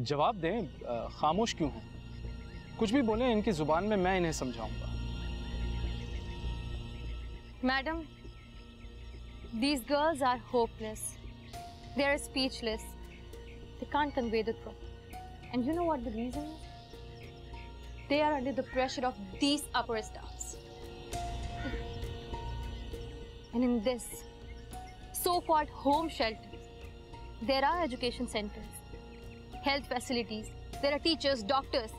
जवाब दें, खामोश क्यों हैं? कुछ भी बोलें, इनकी जुबान में मैं इन्हें समझाऊंगा। Madam, these girls are hopeless. They are speechless. They can't convey the truth. And you know what the reason is? They are under the pressure of these upper staffs. And in this so-called home shelters, there are education centers, health facilities, there are teachers, doctors,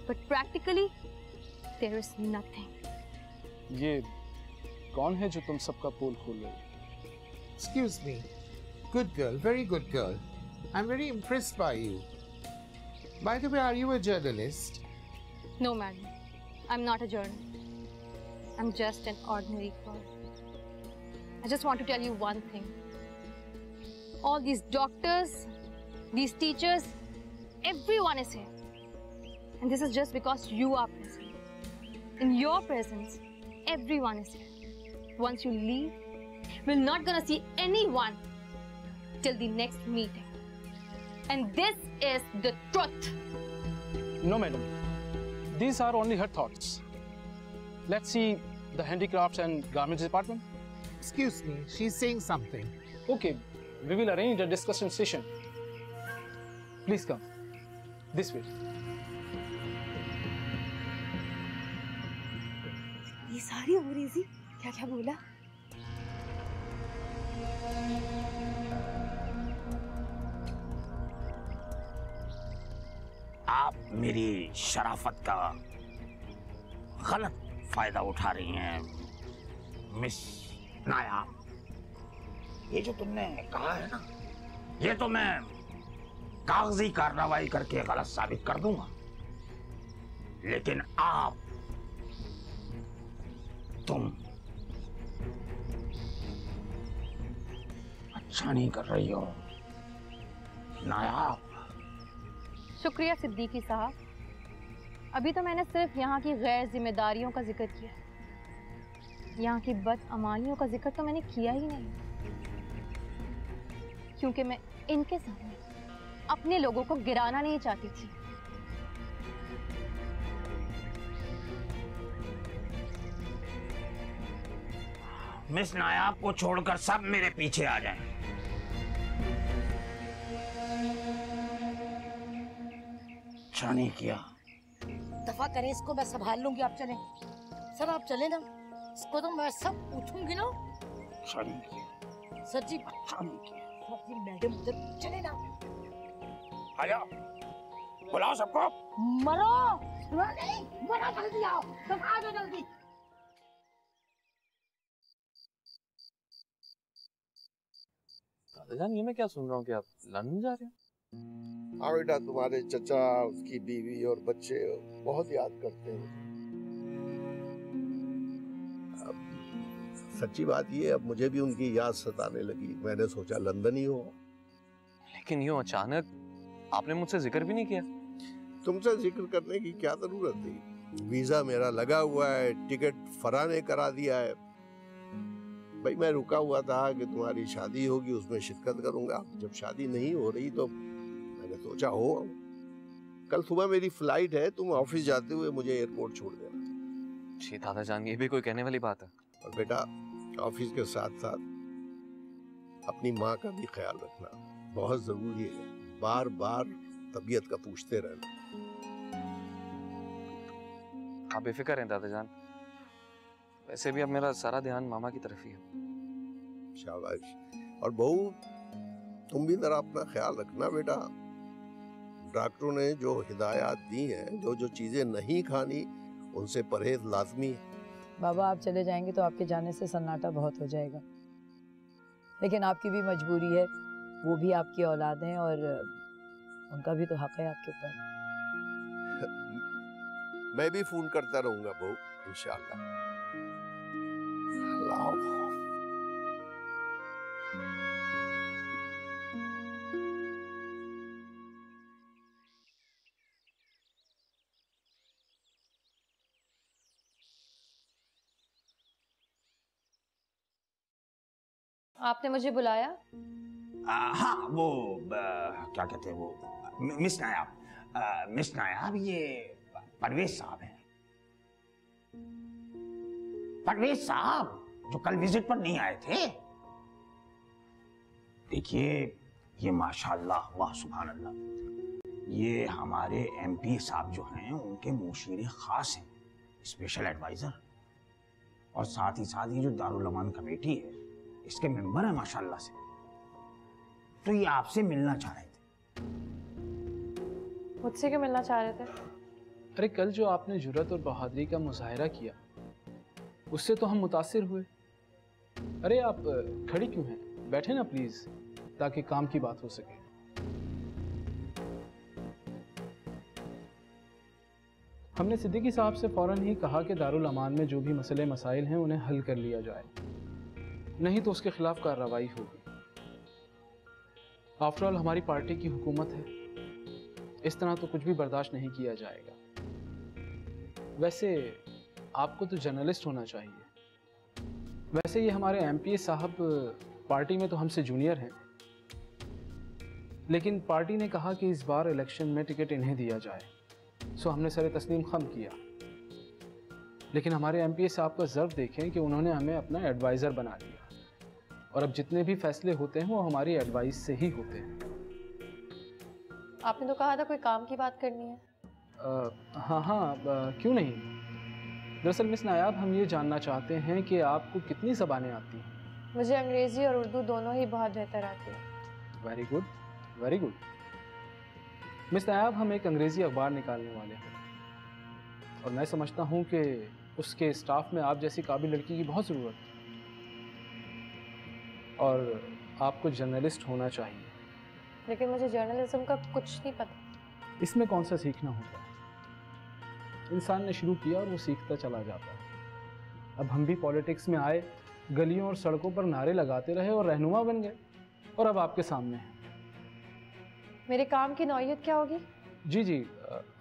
but practically there is nothing. ये कौन है जो तुम सबका पोल खोल रही है? Excuse me. Good girl, very good girl. I'm very impressed by you. By the way, are you a journalist? No, madam. I'm not a journalist. I'm just an ordinary girl. I just want to tell you one thing. All these doctors, these teachers, everyone is here. And this is just because you are present. In your presence, everyone is here. Once you leave, we're not gonna see anyone till the next meeting. And this is the truth. No, madam. These are only her thoughts. Let's see the handicrafts and garments department. Excuse me, she's saying something. Okay, we will arrange a discussion session. Please come. This way. ये सारी अंग्रेजी क्या क्या बोला? आप मेरी शराफत का गलत फायदा उठा रही हैं मिस नायाब। ये जो तुमने कहा है ना, ये तो मैं कागजी कार्रवाई करके गलत साबित कर दूंगा, लेकिन तुम अच्छा नहीं कर रही हो नायाब। शुक्रिया सिद्दीकी साहब। अभी तो मैंने सिर्फ यहाँ की गैर जिम्मेदारियों का जिक्र किया, यहाँ की बदअमानियों का जिक्र तो मैंने किया ही नहीं, क्योंकि मैं इनके सामने अपने लोगों को गिराना नहीं चाहती थी। मिस नायाब को छोड़कर सब मेरे पीछे आ जाएं। अच्छा नहीं किया। दफा करें इसको, मैं संभाल लूंगी, आप चलें। सर आप चले ना, इसको तो मैं सब पूछूंगी ना। अच्छा नहीं किया सर जी, अच्छा नहीं किया। सर जी मैडम उधर चले ना। आ जाओ, बुलाओ सबको। मरो नहीं, मरो, जल्दी आओ, तुम आ जाओ जल्दी। दादाजान, ये मैं क्या सुन रहा हूँ कि आप लंदन जा रहे हैं? हाँ बेटा, तुम्हारे चचा, उसकी बीवी और बच्चे बहुत याद करते हैं। सच्ची बात ये, अब मुझे भी उनकी याद सताने लगी। मैंने सोचा लंदन ही हो। लेकिन यूं अचानक आपने मुझसे जिक्र भी नहीं किया। तुमसे जिक्र करने की क्या जरूरत थी? वीजा मेरा लगा हुआ है, टिकट फराह ने करा दिया है। भाई मैं रुका हुआ था कि तुम्हारी शादी होगी, उसमें शिरकत करूंगा। जब शादी नहीं हो रही तो मैंने सोचा हो। कल सुबह मेरी फ्लाइट है, तुम ऑफिस जाते हुए मुझे एयरपोर्ट छोड़ देना। जी दादाजान, ये भी कोई कहने वाली बात है। और बेटा, ऑफिस के साथ साथ अपनी माँ का भी ख्याल रखना बहुत जरूरी है। बार बार तबीयत का पूछते रहना। आप बेफिक्र हैं दादाजान, वैसे भी अब मेरा सारा ध्यान मामा की तरफ ही है। शाबाश। और बहू, तुम भी जरा अपना ख्याल रखना बेटा। डॉक्टरों ने जो हिदायत दी हैं, जो चीजें नहीं खानी, उनसे परहेज लाजमी है। बाबा आप चले जाएंगे तो आपके जाने से सन्नाटा बहुत हो जाएगा, लेकिन आपकी भी मजबूरी है, वो भी आपकी औलाद हैं और उनका भी तो हक है आपके ऊपर। मैं भी फोन करता रहूंगा बहू, इंशाअल्लाह। अल्लाह। आपने मुझे बुलाया? हाँ, वो क्या कहते हैं, वो मिस नायाब ये परवेज साहब हैं। परवेज साहब जो कल विजिट पर नहीं आए थे। देखिए ये माशाल्लाह वाह सुभान अल्लाह, ये हमारे एमपी साहब जो हैं उनके मुशीर खास हैं, स्पेशल एडवाइजर, और साथ ही साथ ये जो दारुल अमान कमेटी है इसके मेंबर हैं माशाल्लाह से। तो ये आपसे मिलना चाह रहे थे। मुझसे क्यों मिलना चाह रहे थे? अरे कल जो आपने जुर्रत और बहादुरी का मुजाहिरा किया उससे तो हम मुतासिर हुए। अरे आप खड़ी क्यों हैं, बैठे ना प्लीज, ताकि काम की बात हो सके। हमने सिद्दीकी साहब से फौरन ही कहा कि दारुल अमान में जो भी मसले मसाइल हैं उन्हें हल कर लिया जाए, नहीं तो उसके खिलाफ कार्रवाई होगी। आफ्टर ऑल हमारी पार्टी की हुकूमत है, इस तरह तो कुछ भी बर्दाश्त नहीं किया जाएगा। वैसे आपको तो जर्नलिस्ट होना चाहिए। वैसे ये हमारे एमपी साहब पार्टी में तो हमसे जूनियर हैं, लेकिन पार्टी ने कहा कि इस बार इलेक्शन में टिकट इन्हें दिया जाए, सो हमने सरे तस्लीम खम किया। लेकिन हमारे एमपी साहब का ज़र्व देखें कि उन्होंने हमें अपना एडवाइज़र बना लिया, और अब जितने भी फैसले होते हैं वो हमारी एडवाइस से ही होते हैं। आपने तो कहा था कोई काम की बात करनी है। हाँ, क्यों नहीं। दरअसल मिस नायाब, हम ये जानना चाहते हैं कि आपको कितनी ज़बानें आती हैं। मुझे अंग्रेज़ी और उर्दू दोनों ही बहुत बेहतर आती है। Very good, very good. Miss Nayab, हम एक अंग्रेज़ी अखबार निकालने वाले हैं, और मैं समझता हूँ कि उसके स्टाफ में आप जैसी काबिल लड़की की बहुत ज़रूरत है, और आपको जर्नलिस्ट होना चाहिए। लेकिन मुझे जर्नलिज्म का कुछ नहीं पता। इसमें कौन सा सीखना होता है, इंसान ने शुरू किया और वो सीखता चला जाता है। अब हम भी पॉलिटिक्स में आए, गलियों और सड़कों पर नारे लगाते रहे और रहनुमा बन गए, और अब आपके सामने हैं। मेरे काम की नौइयत क्या होगी? जी,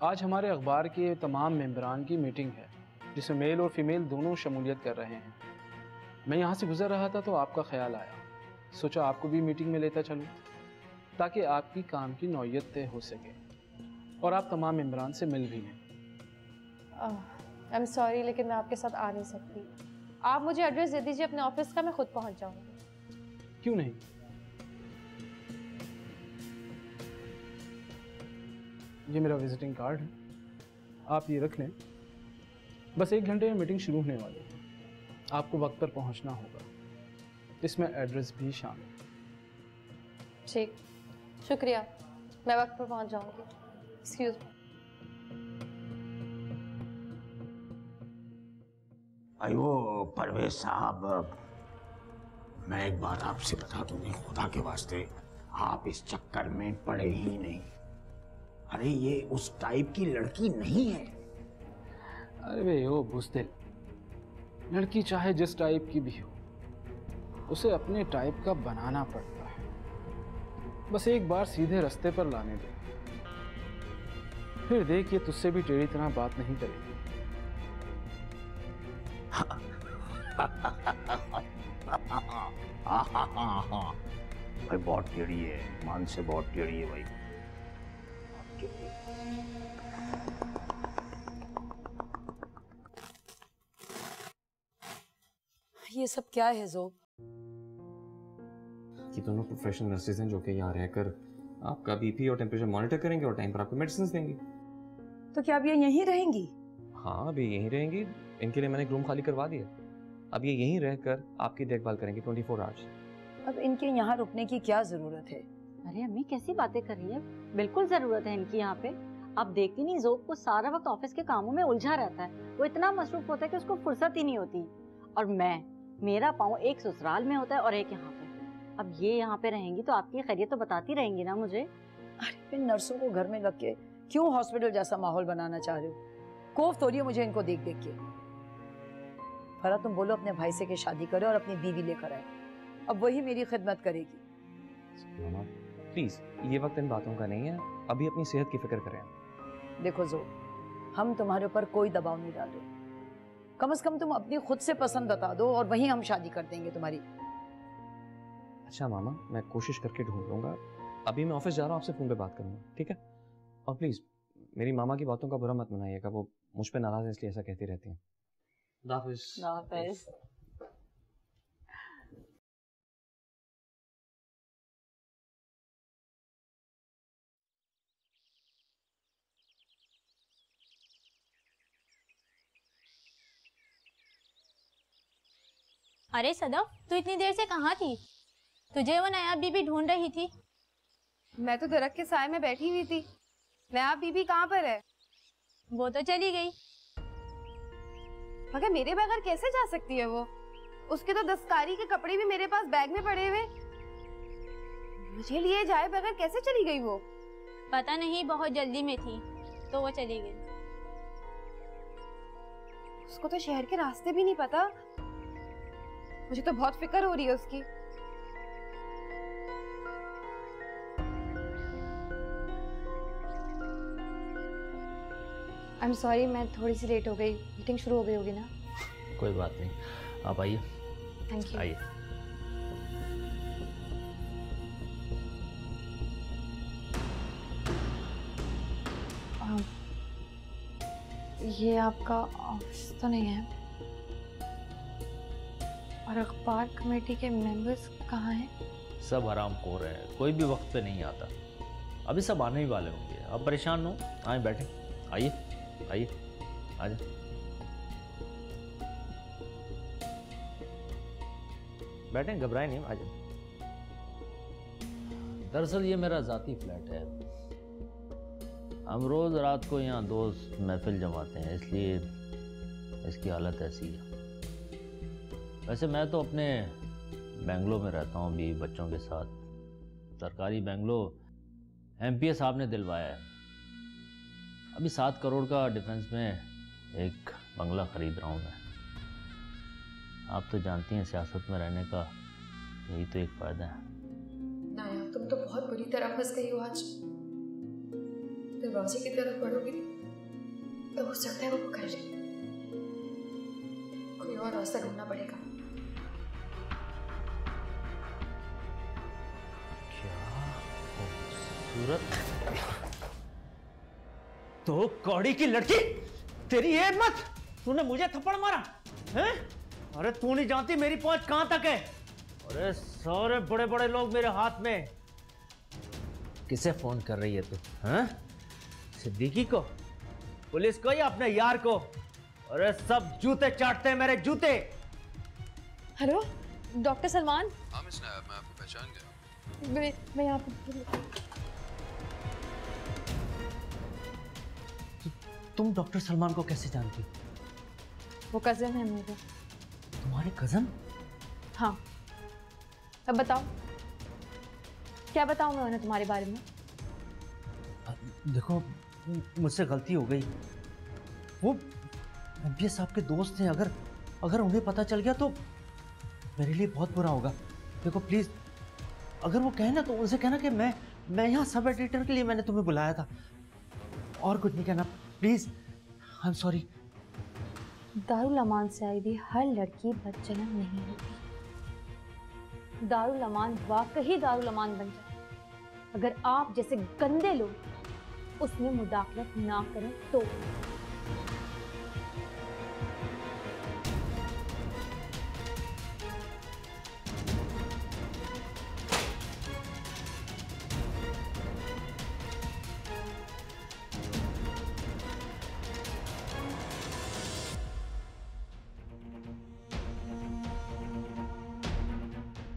आज हमारे अखबार के तमाम मेंबरान की मीटिंग है, जिसमें मेल और फीमेल दोनों शमूलियत कर रहे हैं। मैं यहाँ से गुजर रहा था तो आपका ख्याल आया, सोचा आपको भी मीटिंग में लेता चलूँ, ताकि आपकी काम की नौइयत तय हो सके और आप तमाम मेंबरान से मिल भी लें। आई एम सॉरी, लेकिन मैं आपके साथ आ नहीं सकती। आप मुझे एड्रेस दे दीजिए अपने ऑफिस का, मैं खुद पहुंच जाऊंगी। क्यों नहीं। ये मेरा विजिटिंग कार्ड है, आप ये रख लें। बस 1 घंटे में मीटिंग शुरू होने वाली है, आपको वक्त पर पहुंचना होगा। इसमें एड्रेस भी शामिल। ठीक, शुक्रिया, मैं वक्त पर पहुंच जाऊंगी। Excuse me. अयो परवेज साहब, मैं एक बात आपसे बता दूं, खुदा के वास्ते आप इस चक्कर में पड़े ही नहीं। अरे ये उस टाइप की लड़की नहीं है। अरे वे ओ बुज़दिल, लड़की चाहे जिस टाइप की भी हो, उसे अपने टाइप का बनाना पड़ता है। बस एक बार सीधे रास्ते पर लाने दो, फिर देखिए तुझसे भी टेढ़ी तरह बात नहीं करेगी। भाई बहुत टेढ़ी है, मान से बहुत टेढ़ी है भाई। ये सब क्या है ज़ोब? ये दोनों प्रोफेशनल नर्सेज हैं जो कि यहाँ रहकर आपका बीपी और टेम्परेचर मॉनिटर करेंगे और टाइम पर आपको मेडिसिन देंगी। तो क्या अब ये यहीं रहेंगी? हाँ, अभी यहीं रहेंगी। इनके लिए मैंने एक रूम खाली करवा दिया। अब ये यहीं रहकर आपकी देखभाल करेंगे 24 आवर्स। अब इनके यहाँ रुकने की क्या जरूरत है? अरे अम्मी कैसी बातें कर रही है, बिल्कुल जरूरत है इनकी यहाँ पे। अब देखती नहीं, ज़ोब को सारा वक्त ऑफिस के कामों में उलझा रहता है, वो इतना मसरूफ होता है कि उसको फुर्सत ही नहीं होती। और मेरा पाँव एक ससुराल में होता है और एक यहाँ पे। अब ये यहाँ पे रहेंगी तो आपकी खैरियत तो बताती रहेंगी ना मुझे। अरे इन नर्सों को घर में रख के क्यों हॉस्पिटल जैसा माहौल बनाना चाह रहे हो? कोफ तोड़िए मुझे इनको देख देख के। फरा, तुम बोलो अपने भाई से कि शादी करे और अपनी बीवी लेकर आए, अब वही मेरी खिदमत करेगी। मामा प्लीज, ये वक्त इन बातों का नहीं है, अभी अपनी सेहत की फिक्र करें। देखो जो, हम तुम्हारे ऊपर कोई दबाव नहीं डाल रहे, कम से कम तुम अपनी खुद से पसंद बता दो और वहीं हम शादी कर देंगे तुम्हारी। अच्छा मामा, मैं कोशिश करके ढूंढ लूंगा। अभी मैं ऑफिस जा रहा हूँ, आपसे फोन पे बात करूंगा, ठीक है? और प्लीज़ मेरी मामा की बातों का बुरा मत मनाइएगा, वो मुझ पे नाराज़ है इसलिए ऐसा कहती रहती हैं। नाफिज। अरे सदफ, तू इतनी देर से कहाँ थी? तुझे वो नायाब बीबी ढूंढ रही थी। मैं तो दरख्त के साए में बैठी हुई थी। नायाब बीबी कहाँ पर है? वो तो चली गई। मगर मेरे बगैर कैसे जा सकती है वो? उसके तो दस्तकारी के कपड़े भी मेरे पास बैग में पड़े हुए। मुझे लिए जाए बगैर कैसे चली गई वो? पता नहीं, बहुत जल्दी में थी तो वो चली गई। उसको तो शहर के रास्ते भी नहीं पता। मुझे तो बहुत फिक्र हो रही है उसकी। आई एम सॉरी, मैं थोड़ी सी लेट हो गई। मीटिंग शुरू हो गई होगी ना? कोई बात नहीं, आप आइए। Thank you. आइए। ये आपका ऑफिस तो नहीं है? और अखबार कमेटी के मेंबर्स कहाँ हैं? सब आराम खो रहे हैं, कोई भी वक्त पे नहीं आता। अभी सब आने ही वाले होंगे, आप परेशान हो। आए बैठे, आइए आइए, आजा। बैठे, घबराए नहीं, आजा। दरअसल ये मेरा ज़ाती फ्लैट है। हम रोज़ रात को यहाँ दोस्त महफिल जमाते हैं, इसलिए इसकी हालत ऐसी है। वैसे मैं तो अपने बेंगलो में रहता हूँ अभी बच्चों के साथ। सरकारी बेंगलो एमपीए साहब ने दिलवाया है। अभी 7 करोड़ का डिफेंस में एक बंगला खरीद रहा हूँ मैं। आप तो जानती हैं सियासत में रहने का यही तो एक फ़ायदा है। नाया, तुम तो बहुत बुरी तरह फंस गई हो आज। दरवाजे की तरफ बढ़ोगी तो हो सकता है वो पकड़ ले। कोई और रास्ता ढूंढना पड़ेगा। तो कौड़ी की लड़की, तेरी ये हिम्मत, तूने मुझे थप्पड़ मारा हैं? अरे तू नहीं जानती मेरी पहुंच कहां तक है। अरे सारे बड़े बड़े लोग मेरे हाथ में। किसे फोन कर रही है तू? हैं? सिद्दीकी को, पुलिस को या अपने यार को? अरे सब जूते चाटते हैं मेरे जूते। Hello doctor Salman. हाँ मिस नायब, मैं आपको पहचान गया। मैं यहाँ पे। तुम डॉक्टर सलमान को कैसे जानती? वो कजन है मेरे। तुम्हारे कजन? हाँ। अब बताओ, क्या बताऊं मैं उन्हें तुम्हारे बारे में? देखो मुझसे गलती हो गई। वो एमपीएस साहब के दोस्त हैं। अगर उन्हें पता चल गया तो मेरे लिए बहुत बुरा होगा। देखो प्लीज, अगर वो कहे ना तो उनसे कहना कि मैं यहाँ सब एडिटर के लिए मैंने तुम्हें बुलाया था, और कुछ नहीं कहना please. I am sorry. Darul Aman से आई भी हर लड़की बदजनम नहीं होती। दारुल अमान वाकई दारुल अमान बन जाए अगर आप जैसे गंदे लोग उसमें मुदाखलत ना करें तो।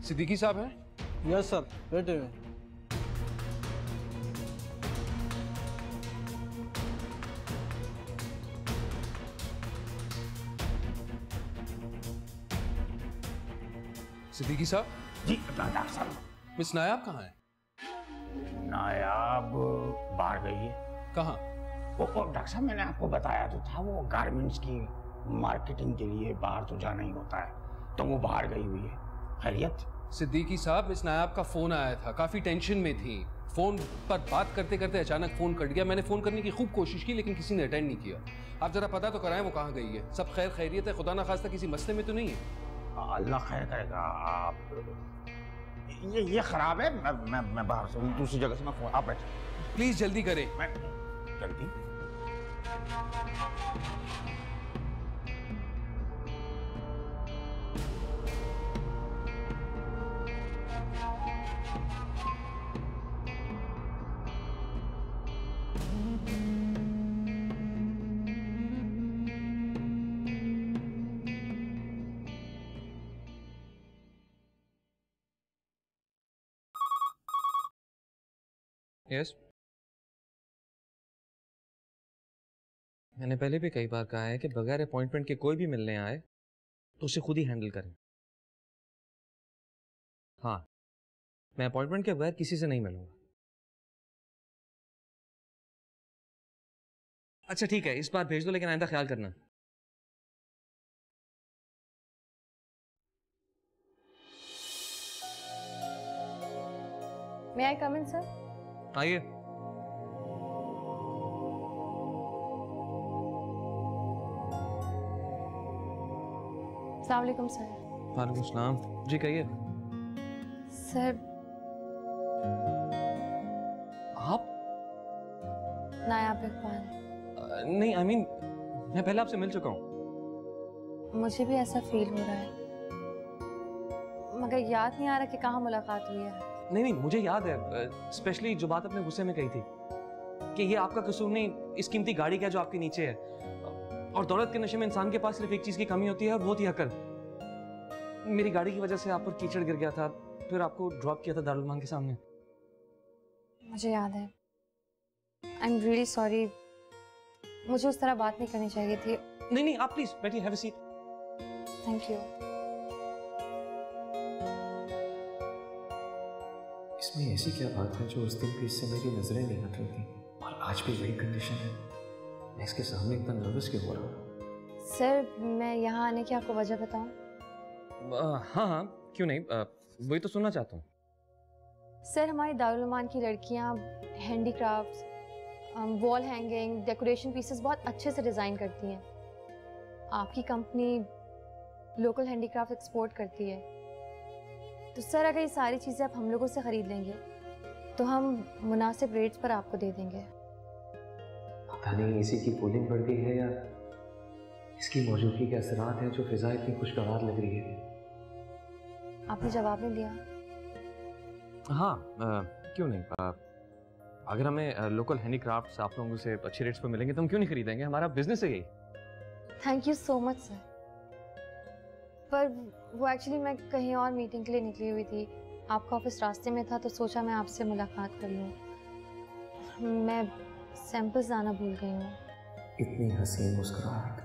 सिद्दीकी साहब हैं? यस सर, बैठे हुए। सिद्दीकी साहब। जी डॉक्टर साहब। मिस नायाब कहाँ है? नायाब बाहर गई है। कहाँ? वो डॉक्टर साहब मैंने आपको बताया तो था, वो गारमेंट्स की मार्केटिंग के लिए बाहर तो जाना ही होता है, तो वो बाहर गई हुई है। खैरियत? सिद्दीकी साहब, मिस नायाब का फोन आया था, काफी टेंशन में थी। फोन पर बात करते करते अचानक फोन कट गया। मैंने फोन करने की खूब कोशिश की लेकिन किसी ने अटेंड नहीं किया। आप जरा पता तो कराएं वो कहाँ गई है। सब खैर खैरियत है? खुदा ना खास्ता किसी मसले में तो नहीं है? अल्लाह खैर करेगा। आप ये खराब है। मैं बाहर से दूसरी जगह से मैं फोन। आप बैठे प्लीज, जल्दी करें। लड़की? यस, मैंने पहले भी कई बार कहा है कि बगैर अपॉइंटमेंट के कोई भी मिलने आए तो उसे खुद ही हैंडल करें। हाँ, मैं अपॉइंटमेंट के बगैर किसी से नहीं मिलूंगा। अच्छा ठीक है, इस बार भेज दो, लेकिन आइंदा ख्याल करना। May I come in, sir? आइए। अस्सलाम वालेकुम सर। वालेकुम सलाम। जी कहिए। सर, आप? नायाब इकबाल। नहीं, आई मीन मैं पहले आपसे मिल चुका हूँ। मुझे भी ऐसा फील हो रहा है, मगर याद नहीं आ रहा कि कहाँ मुलाकात हुई है। नहीं नहीं, मुझे याद है, स्पेशली जो बात अपने गुस्से में कही थी कि ये आपका कसूर नहीं, इस कीमती गाड़ी का जो आपके नीचे है, और दौलत के नशे में इंसान के पास सिर्फ एक चीज की कमी होती है और वो थी अकल। मेरी गाड़ी की वजह से आप पर कीचड़ गिर गया था, फिर आपको ड्रॉप किया था दारुल अमान के सामने। मुझे याद है। आई एम रियली सॉरी, मुझे उस तरह बात नहीं करनी चाहिए थी। नहीं नहीं, आप प्लीज बैठिए, have a seat. Thank you. इसमें ऐसी क्या बात है जो उस दिन भी इससे मेरी नजरें नहीं हट रही थी और आज भी वही कंडीशन है? मैं इसके सामने इतना नर्वस क्यों हो रहा हूँ? सर, मैं यहाँ आने की आपको वजह बताऊं? हाँ हाँ, क्यों नहीं, वही तो सुनना चाहता हूँ। सर, हमारी दारुल अमान की लड़कियाँ handicrafts, wall hanging, decoration pieces बहुत अच्छे से डिज़ाइन करती हैं। आपकी कंपनी लोकल हैंडीक्राफ्ट एक्सपोर्ट करती है, तो सर अगर ये सारी चीज़ें आप हम लोगों से ख़रीद लेंगे तो हम मुनासिब रेट्स पर आपको दे देंगे। पता नहीं इसी की कूलिंग बढ़ गई है या इसकी मौजूदगी के असरात हैं जो फिजा इतनी खुशगवार लग रही है। आपने जवाब नहीं दिया। हाँ, क्यों नहीं, अगर हमें लोकल हैंडीक्राफ्ट्स आप लोगों से अच्छे रेट्स पर मिलेंगे तो हम क्यों नहीं खरीदेंगे, हमारा बिजनेस है यही। Thank you so much sir, पर वो एक्चुअली मैं कहीं और मीटिंग के लिए निकली हुई थी, आपका ऑफिस रास्ते में था तो सोचा मैं आपसे मुलाकात कर लूँ। मैं सैंपल्स लाना भूल गई हूँ। इतनी हसीन मुस्कुराहट,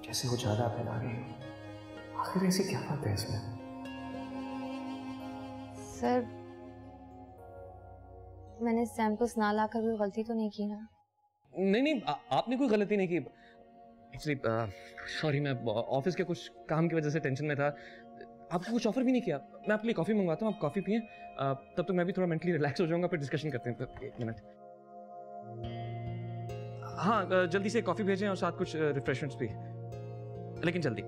जैसे वो ज्यादा फैला रही हो। आखिर ऐसी क्या बात है इसमें? सर, मैंने सैंपल्स ना लाकर कोई गलती तो नहीं की ना? नहीं नहीं, आपने कोई गलती नहीं की। एक्चुअली सॉरी, मैं ऑफिस के कुछ काम की वजह से टेंशन में था। आपको कुछ ऑफर भी नहीं किया। मैं आपके लिए कॉफ़ी मंगवाता हूँ, आप कॉफ़ी पिए, तब तक मैं भी थोड़ा मेंटली रिलैक्स हो जाऊंगा, फिर डिस्कशन करते हैं। तो 1 मिनट। हाँ, जल्दी से कॉफ़ी भेजें और साथ कुछ रिफ्रेशमेंट्स भी, लेकिन जल्दी।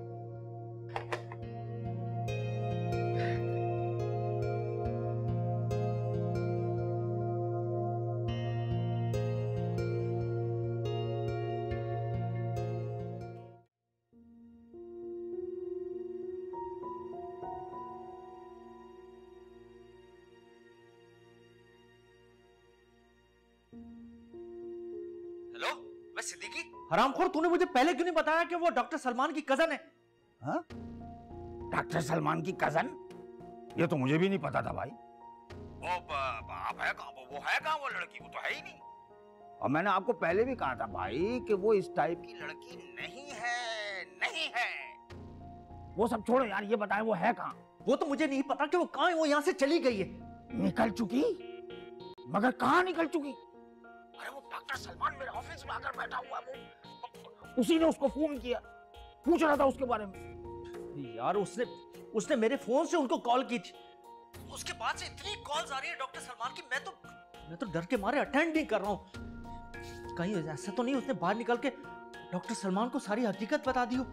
सिद्दीकी, हरामखोर, तूने मुझे पहले क्यों नहीं बताया कि वो डॉक्टर सलमान की कजन है? हाँ? डॉक्टर सलमान की कजन? ये तो मुझे भी नहीं पता था भाई। वो आप है कहाँ? वो है कहाँ वो लड़की? वो तो है ही नहीं। और मैंने आपको पहले भी कहा था भाई कि वो इस टाइप की लड़की नहीं है, नहीं है। वो सब छोड़ो यार, ये बताएं वो है कहाँ? वो तो मुझे नहीं पता कि वो कहाँ है, वो यहाँ से चली गई है। निकल चुकी? मगर कहाँ निकल चुकी? अरे वो डॉक्टर सलमान मेरे ऑफिस में आकर बैठा हुआ है, वो उसी ने उसको फोन किया, पूछ रहा था उसके बारे में। यार उसने मेरे फोन से उनको कॉल की थी, उसके बाद से इतनी कॉल्स आ रही है डॉक्टर सलमान की, मैं तो डर के मारे अटेंड नहीं कर रहा हूँ। कहीं ऐसा तो नहीं उसने बाहर निकल के डॉक्टर सलमान को सारी हकीकत बता दी हो?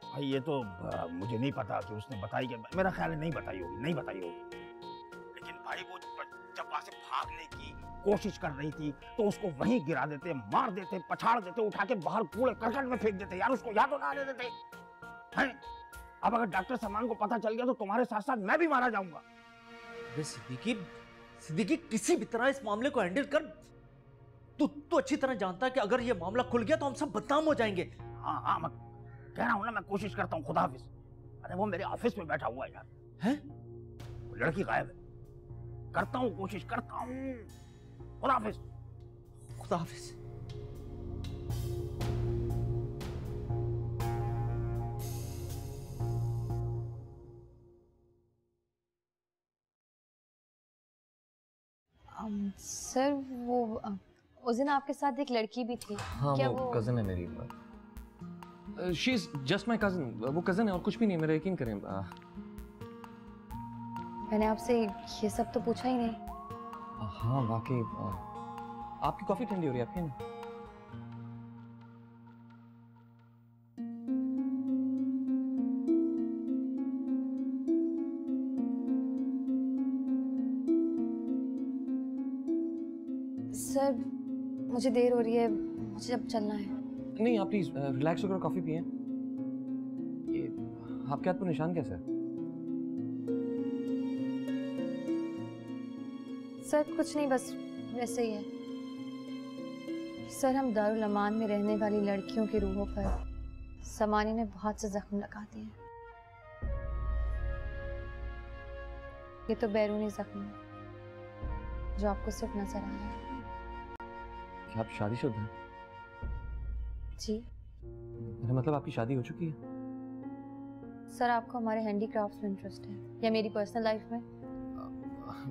भाई ये तो मुझे नहीं पता कि उसने बताई क्या, मेरा ख्याल है नहीं बताई होगी, नहीं बताई होगी। लेकिन भाई वो जब वहां से भागने की कोशिश कर रही थी तो उसको वहीं गिरा देते, मार देते, पछाड़ देते, उठा के बाहर कूड़े करकट में फेंक देते यार, उसको याद ना आने देते हैं। अब अगर डॉक्टर सलमान को पता चल गया तो तुम्हारे साथ साथ मैं भी मारा जाऊंगा। सिद्दीकी किसी भी तरह इस मामले को हैंडल कर। तू अच्छी तरह जानता है कि अगर ये मामला खुल गया तो हम सब बदनाम हो जाएंगे। हाँ मैं कह रहा हूँ ना, मैं कोशिश करता हूँ। खुदा हाफिज। अरे वो मेरे ऑफिस में बैठा हुआ है यार। हैं? लड़की गायब है। करता हूँ, कोशिश करता हूँ। खुदा हाफिज। खुदा हाफिज। सर वो उस दिन आपके साथ एक लड़की भी थी। हाँ, क्या वो कजन है मेरी। She is just my cousin. वो कजन है और कुछ भी नहीं, मेरा यकीन करें। मैंने आपसे ये सब तो पूछा ही नहीं। हाँ वाकई। आपकी कॉफी ठंडी हो रही है, आपकी ना? सर मुझे देर हो रही है, मुझे अब चलना है। नहीं आप प्लीज रिलैक्स होकर कॉफी पिए। ये आपके हाथ पर निशान कैसा है? सर कुछ नहीं, बस वैसे ही है। सर हम दारुल अमान में रहने वाली लड़कियों की रूहों पर समानी ने बहुत से जख्म लगा दिए हैं। ये तो बैरूनी जख्म है जो आपको सिर्फ नजर आ रहा है। क्या आप शादीशुदा हैं? जी। मेरा मतलब आपकी शादी हो चुकी है? सर आपको हमारे हैंडीक्राफ्ट्स में इंटरेस्ट है या मेरी पर्सनल लाइफ में?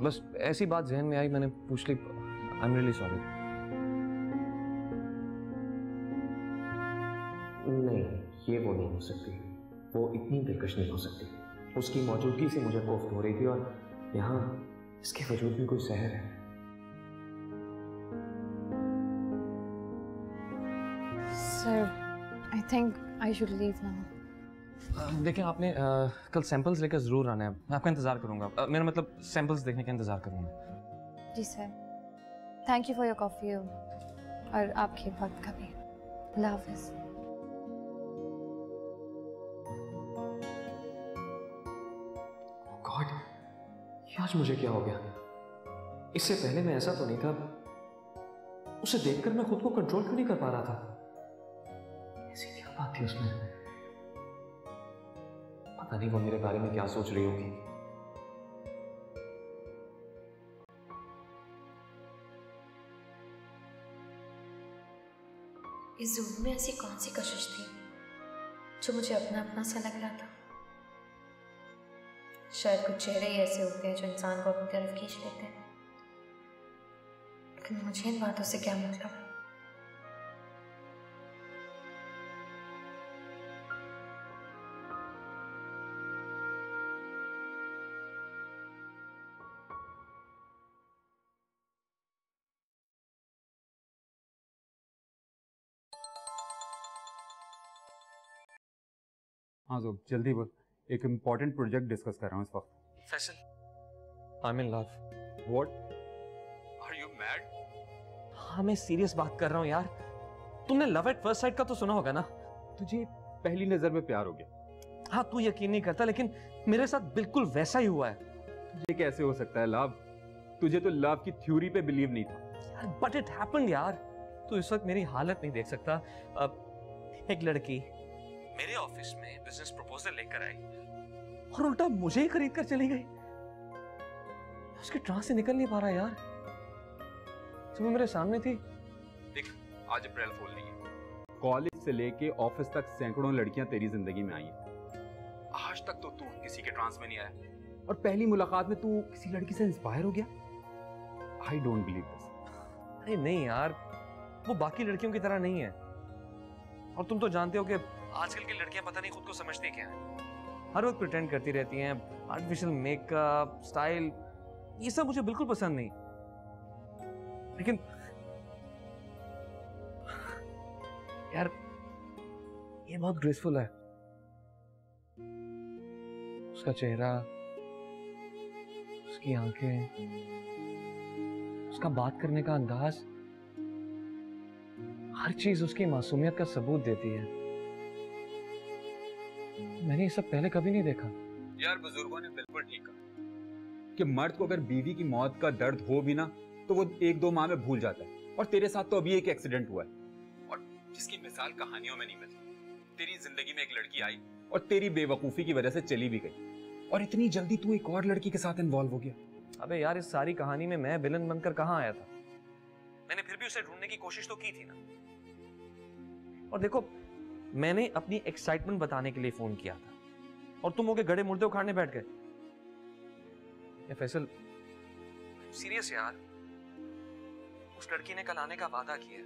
बस ऐसी बात जहन में आई, मैंने पूछ ली। I am really sorry. नहीं, ये वो नहीं हो सकती। वो इतनी दिलकश नहीं हो सकती। उसकी मौजूदगी से मुझे कोफ्त हो रही थी और यहाँ इसके वजूद में कोई सहर है। Sir I think I should leave now. देखें आपने कल सैंपल्स लेकर जरूर आना है। मैं आपका इंतजार करूंगा। मेरा मतलब सैंपल्स देखने का इंतजार करूंगा। जी sir, thank you for your coffee और आपके वक्त का भी। अल्लाह हाफिज़। गॉड, आज मुझे क्या हो गया? इससे पहले मैं ऐसा तो नहीं था। उसे देखकर मैं खुद को कंट्रोल क्यों नहीं कर पा रहा था? ऐसी क्या बात थी उसमें? पता नहीं वो मेरे बारे में क्या सोच रही होगी। इस ज़ूम में ऐसी कौन सी कशिश थी जो मुझे अपना अपना सा लग रहा था? शायद कुछ चेहरे ही ऐसे होते हैं जो इंसान को अपनी तरफ खींच लेते हैं, लेकिन मुझे इन बातों से क्या मतलब? हाँ जोब, जल्दी बोल। एक इम्पोर्टेंट प्रोजेक्ट डिस्कस कर रहा हूँ इस वक्त। Faisal, I am in love. What? Are you mad? हाँ मैं सीरियस बात कर रहा हूँ यार। तुमने लव एट फर्स्ट साइट का तो सुना होगा ना? तुझे पहली नजर में प्यार हो गया? हाँ तू यकीन नहीं करता, लेकिन मेरे साथ बिल्कुल वैसा ही हुआ है। तुझे कैसे हो सकता है लव? तुझे तो लव की थ्योरी पे बिलीव नहीं था यार। बट इट हैपेंड यार। तू इस वक्त मेरी हालत नहीं देख सकता। एक लड़की मेरे ऑफिस में बिजनेस प्रपोजल लेकर आई और उल्टा मुझे ही खरीद कर चली गई। उसके ट्रांस से निकल नहीं पा रहा यार। तो वो मेरे सामने थी। देख, आज अप्रैल फूल नहीं है। कॉलेज से लेके ऑफिस तक सैकड़ों लड़कियां तेरी जिंदगी में आई हैं। आज तक तो तू किसी के ट्रांस में नहीं आया और पहली मुलाकात में तू किसी लड़की से इंस्पायर हो गया। I don't believe this. अरे नहीं यार, वो बाकी लड़कियों की तरह नहीं है। और तुम तो जानते हो कि आजकल की लड़कियां पता नहीं खुद को समझती क्या है। हर वक्त प्रिटेंड करती रहती हैं। आर्टिफिशियल मेकअप, स्टाइल, ये सब मुझे बिल्कुल पसंद नहीं। लेकिन यार ये बहुत ग्रेसफुल है। उसका चेहरा, उसकी आंखें, उसका बात करने का अंदाज, हर चीज उसकी मासूमियत का सबूत देती है। मैंने ये सब पहले कभी नहीं देखा। यार बुजुर्गों ने बिल्कुल ठीक कहा कि मर्द को अगर बीवी की मौत का दर्द हो भी ना तो वो 1-2 माह में भूल जाता है। और तेरे साथ तो अभी एक एक्सीडेंट हुआ है और जिसकी मिसाल कहानियों में नहीं मिलती। तेरी जिंदगी में एक लड़की आई और तेरी बेवकूफी की वजह से चली भी गई और इतनी जल्दी तू एक और लड़की के साथ इन्वॉल्व हो गया। अबे यार, इस सारी कहानी में मैं विलन बनकर कहां आया था? मैंने फिर भी उसे ढूंढने की कोशिश तो की थी ना। और देखो, मैंने अपनी एक्साइटमेंट बताने के लिए फोन किया था और तुम होके गड़े मुर्दे उखाड़ने बैठ गए। ये फैसल, सीरियस यार, उस लड़की ने कल आने का वादा किया है।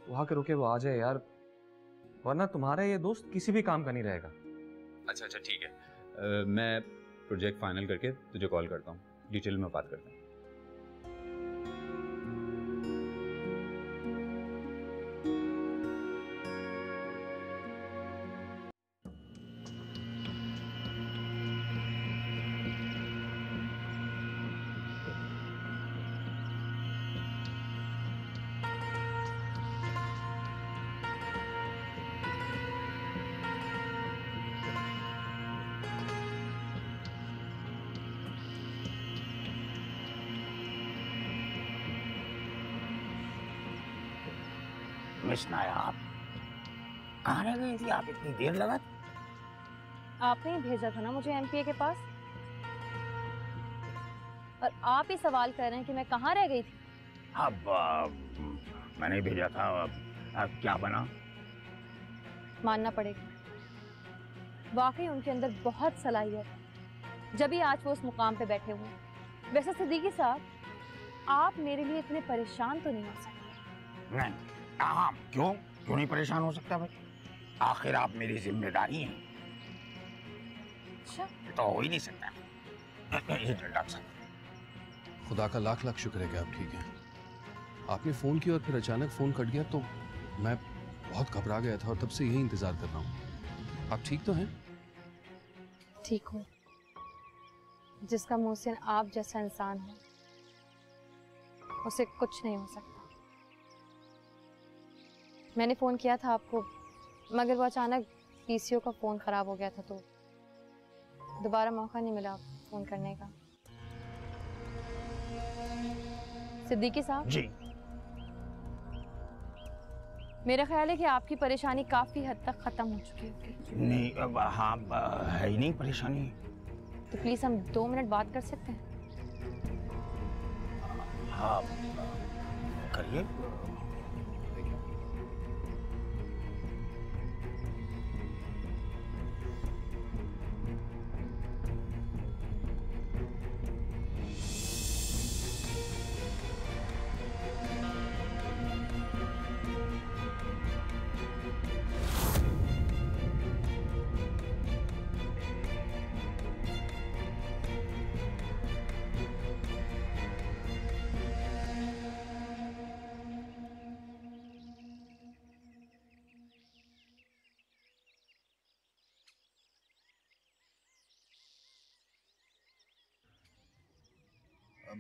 वहां के रुके वो आ जाए यार, वरना तुम्हारा ये दोस्त किसी भी काम का नहीं रहेगा। अच्छा ठीक है, मैं प्रोजेक्ट फाइनल करके तुझे कॉल करता हूँ, डिटेल में बात करता हूँ। मिस नायाब, कहाँ रह गई थी आप? इतनी देर लगा? आपने ही भेजा था ना मुझे एमपीए के पास, और आप ही सवाल कर रहे हैं कि मैं कहाँ रह गई थी। अब मैंने भेजा था, अब क्या बना? मानना पड़ेगा, वाकई उनके अंदर बहुत सलाहियत है, जब भी आज वो उस मुकाम पे बैठे हुए हैं। वैसे सिद्दीकी साहब, आप मेरे लिए इतने परेशान तो नहीं हो सकते। नहीं, हाँ, क्यों नहीं परेशान हो सकता भाई? आखिर आप मेरी जिम्मेदारी हैं। अच्छा, तो हो ही नहीं सकता। डॉक्टर साहब, खुदा का लाख लाख शुक्र है कि आप ठीक हैं। आपने फ़ोन किया और फिर अचानक फ़ोन कट गया तो मैं बहुत घबरा गया था और तब से यही इंतज़ार कर रहा हूँ। आप ठीक तो हैं? ठीक हूँ। जिसका मोहसिन आप जैसा इंसान है, उसे कुछ नहीं हो सकता। मैंने फ़ोन किया था आपको, मगर वो अचानक पीसीओ का फ़ोन ख़राब हो गया था, तो दोबारा मौका नहीं मिला फ़ोन करने का। सिद्दीकी साहब जी, मेरा ख्याल है कि आपकी परेशानी काफ़ी हद तक ख़त्म हो चुकी होगी। नहीं, अब हाँ, है ही नहीं परेशानी। तो प्लीज़ हम 2 मिनट बात कर सकते हैं? हाँ, करिए।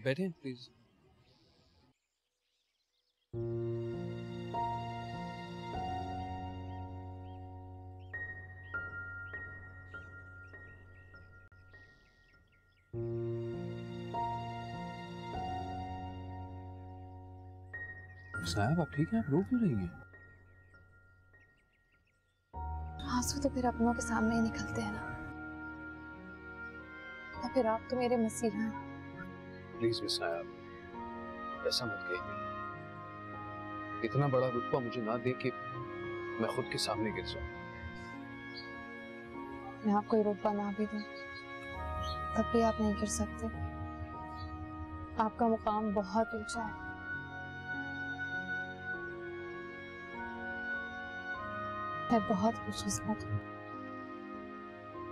बैठें प्लीज। साहब, आप ठीक हैं? आप रो क्यों रही हैं? आंसू तो फिर अपनों के सामने ही निकलते हैं ना, और फिर आप तो मेरे मसीहा हैं। प्लीज मिस नायाब, ऐसा मत कहिए। इतना बड़ा रुतबा मुझे ना दे कि मैं खुद के सामने गिर जाऊं। मैं आपको ये रुतबा ना भी दूं, तब भी आप नहीं गिर सकते। आपका मुकाम बहुत ऊंचा है। मैं बहुत खुशकिस्मत हूँ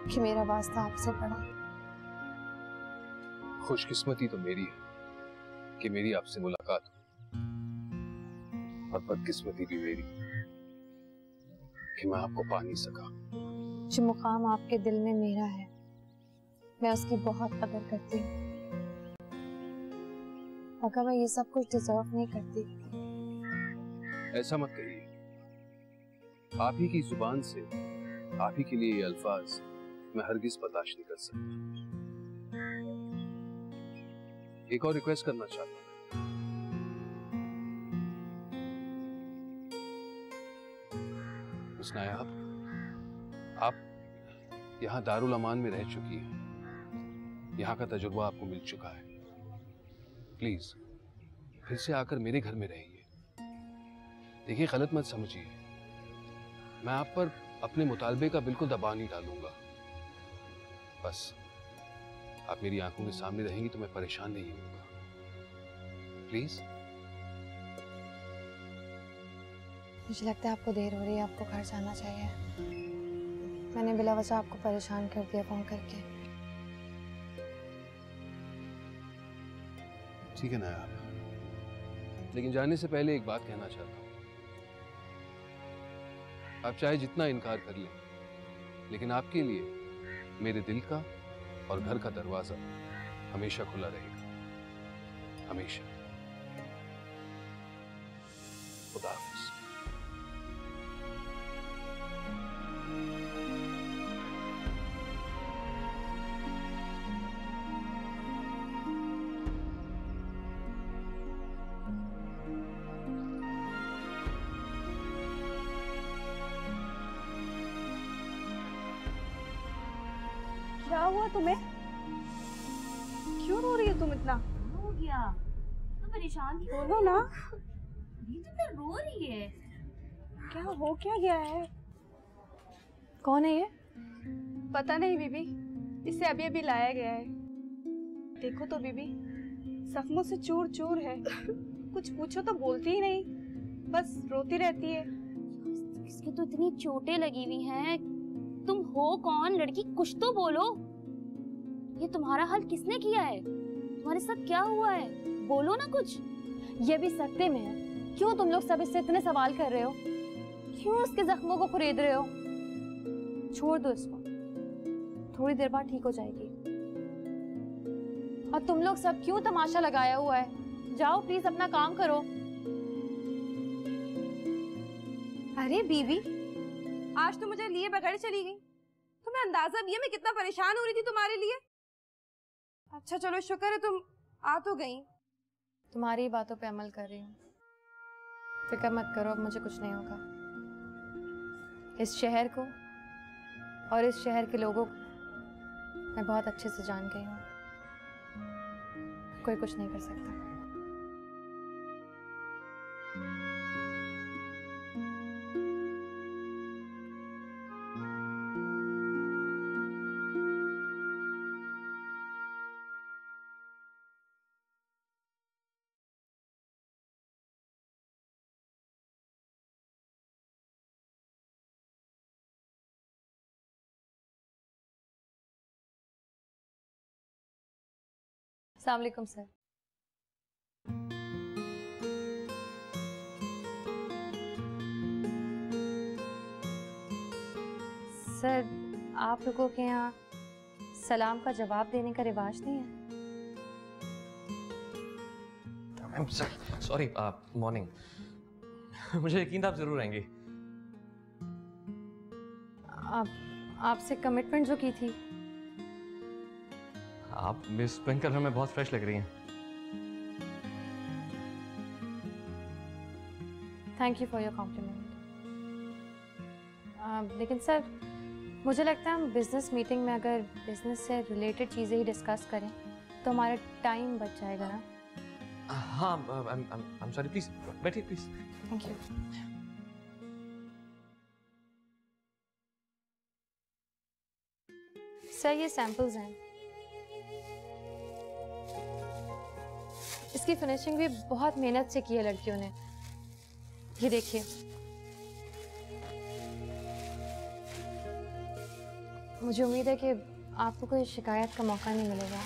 कि मेरा वास्ता आपसे पड़ा। खुशकिस्मती तो मेरी है कि मेरी आपसे मुलाकात हुई, और बदकिस्मती भी मेरी कि मैं आपको पा नहीं सका। जो मुकाम आपके दिल में मेरा है, मैं उसकी बहुत कदर करती हूँ। मगर मैं ये सब कुछ डिजर्व नहीं करती। ऐसा मत कहिए। आप ही की जुबान से आप ही के लिए ये अल्फाज मैं हरगिज बर्दाश्त नहीं कर सकता। एक और रिक्वेस्ट करना चाहता हूं। मिस नायाब, आप यहाँ दारुल अमान में रह चुकी हैं, यहाँ का तजुर्बा आपको मिल चुका है। प्लीज फिर से आकर मेरे घर में रहिए। देखिए, गलत मत समझिए, मैं आप पर अपने मुतालबे का बिल्कुल दबाव नहीं डालूंगा। बस आप मेरी आंखों के सामने रहेंगी तो मैं परेशान नहीं होऊंगा। प्लीज। मुझे लगता है आपको देर हो रही है, आपको घर जाना चाहिए। मैंने बिला वजह आपको परेशान कर दिया फोन करके। ठीक है नायाब, लेकिन जाने से पहले एक बात कहना चाहता हूं। आप चाहे जितना इनकार कर लें, लेकिन आपके लिए मेरे दिल का और घर का दरवाजा हमेशा खुला रहेगा, हमेशा। खुदा हाफिज़। क्या हुआ तुम्हें? क्यों रो रही हो तुम इतना? हो गया तो परेशान क्यों? बोलो ना। ये तो फिर रो रही है। क्या हो क्या गया है? कौन है ये? पता नहीं बीबी, इसे अभी अभी लाया गया है। देखो तो बीबी, जख्मों से चूर चूर है। कुछ पूछो तो बोलती ही नहीं, बस रोती रहती है। इसकी तो इतनी चोटें लगी हुई हैं। तुम हो कौन? लड़की, कुछ तो बोलो। ये तुम्हारा हाल किसने किया है? तुम्हारे साथ क्या हुआ है? बोलो ना कुछ। ये भी सकते में है। क्यों तुम लोग सब इससे इतने सवाल कर रहे हो? क्यों उसके जख्मों को कुरेद रहे हो? छोड़ दो इसको, थोड़ी देर बाद ठीक हो जाएगी। और तुम लोग सब क्यों तमाशा लगाया हुआ है? जाओ प्लीज अपना काम करो। अरे बीबी, आज तो मुझे लिए बगैर चली गई। तुम्हें अंदाजा भी है मैं कितना परेशान हो रही थी तुम्हारे लिए। अच्छा चलो, शुक्र है तुम आ तो गई। तुम्हारी बातों पे अमल कर रही हूँ, फिक्र मत करो, अब मुझे कुछ नहीं होगा। इस शहर को और इस शहर के लोगों को मैं बहुत अच्छे से जान गई हूँ। कोई कुछ नहीं कर सकता। अस्सलाम वालेकुम सर। सर, आप लोगों के यहाँ सलाम का जवाब देने का रिवाज नहीं है? Sorry, morning. मुझे यकीन था आप जरूर आएंगे। आपसे कमिटमेंट जो की थी। आप मिस पिंक कलर में बहुत फ्रेश लग रही हैं। Thank you for your compliment. लेकिन सर, मुझे लगता है हम बिजनेस मीटिंग में अगर बिजनेस से रिलेटेड चीज़ें ही डिस्कस करें तो हमारा टाइम बच जाएगा ना? हाँ, आई एम सॉरी, प्लीज बैठिए प्लीज। Thank you. सर, ये सैंपल्स हैं। इसकी फिनिशिंग भी बहुत मेहनत से की है लड़कियों ने। ये देखिए, मुझे उम्मीद है कि आपको कोई शिकायत का मौका नहीं मिलेगा।